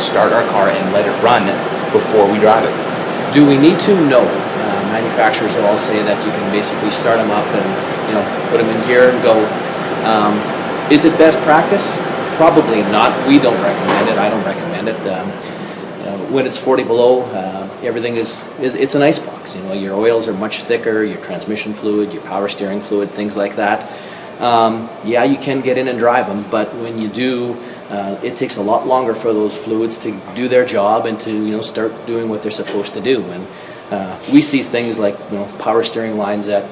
start our car and let it run before we drive it? Do we need to? No. Manufacturers will all say that you can basically start them up and put them in gear and go. Is it best practice? Probably not. We don't recommend it. I don't recommend it. When it's 40 below, everything it's an ice box. Your oils are much thicker, your transmission fluid, your power steering fluid, things like that. Yeah, you can get in and drive them, but when you do, it takes a lot longer for those fluids to do their job and to start doing what they're supposed to do. And we see things like power steering lines that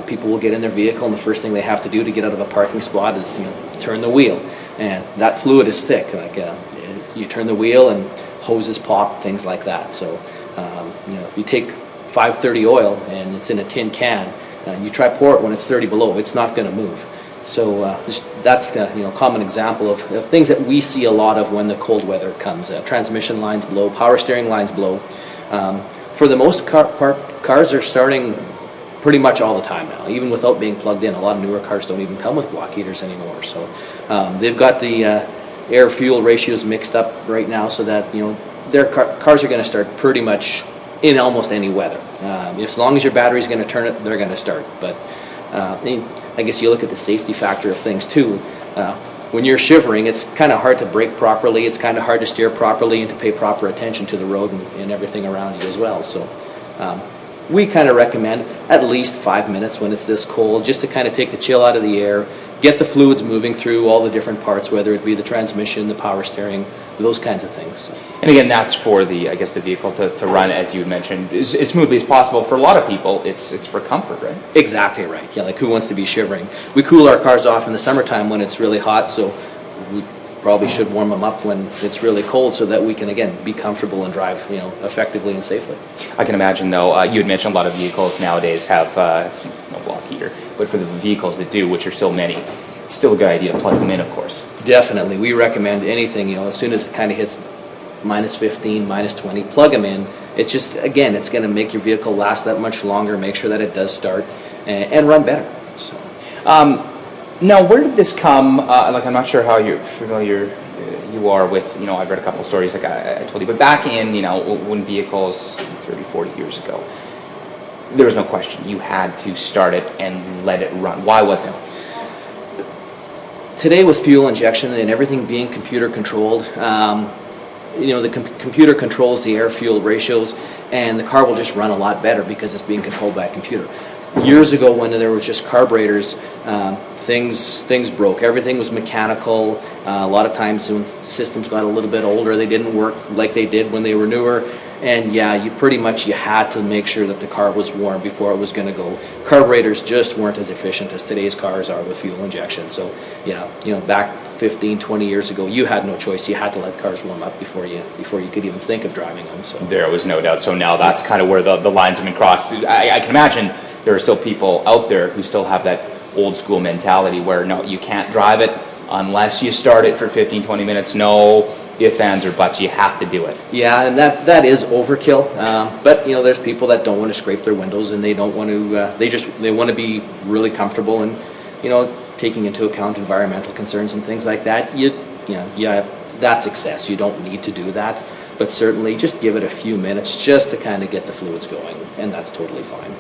people will get in their vehicle, and the first thing they have to do to get out of a parking spot is turn the wheel, and that fluid is thick. Like you turn the wheel and hoses pop, things like that. So if you take 530 oil and it's in a tin can, you try pour it when it's 30 below, it's not going to move. So that's a common example of things that we see a lot of when the cold weather comes. Transmission lines blow, power steering lines blow. For the most part, cars are starting pretty much all the time now, even without being plugged in. A lot of newer cars don't even come with block heaters anymore. So they've got the air-fuel ratios mixed up right now, so that their cars are going to start pretty much in almost any weather. As long as your battery's going to turn it, they're going to start. But I guess you look at the safety factor of things too. When you're shivering, it's kind of hard to brake properly, it's kind of hard to steer properly and to pay proper attention to the road and everything around you as well. So we kind of recommend at least 5 minutes when it's this cold, just to kind of take the chill out of the air, get the fluids moving through all the different parts, whether it be the transmission, the power steering, those kinds of things. So. And again, that's for the vehicle to run, as you mentioned, as smoothly as possible. For a lot of people, it's for comfort, right? Exactly right. Yeah, like who wants to be shivering? We cool our cars off in the summertime when it's really hot, so we probably should warm them up when it's really cold, so that we can again be comfortable and drive effectively and safely. I can imagine, though, you had mentioned a lot of vehicles nowadays have no block heater, but for the vehicles that do, which are still many, it's still a good idea to plug them in, of course. Definitely. We recommend anything, as soon as it kind of hits minus 15, minus 20, plug them in. It's just, again, it's going to make your vehicle last that much longer, make sure that it does start and run better. So. Now, where did this come? I'm not sure how familiar you are with, I've read a couple of stories like I told you, but back in, when vehicles 30, 40 years ago, there was no question. You had to start it and let it run. Why was that? Today, with fuel injection and everything being computer controlled, the computer controls the air-fuel ratios, and the car will just run a lot better because it's being controlled by a computer. Years ago, when there was just carburetors, things broke. Everything was mechanical. A lot of times when systems got a little bit older, they didn't work like they did when they were newer. And yeah, you had to make sure that the car was warm before it was going to go. Carburetors just weren't as efficient as today's cars are with fuel injection. So yeah, back 15, 20 years ago, you had no choice. You had to let cars warm up before you could even think of driving them. So there was no doubt. So now that's kind of where the lines have been crossed. I can imagine there are still people out there who still have that old school mentality where no, you can't drive it unless you start it for 15, 20 minutes. No ifs, ands, or buts, you have to do it. Yeah, and that is overkill. But there's people that don't want to scrape their windows, and they don't want to. They want to be really comfortable, and taking into account environmental concerns and things like that. That's excess. You don't need to do that, but certainly just give it a few minutes just to kind of get the fluids going, and that's totally fine.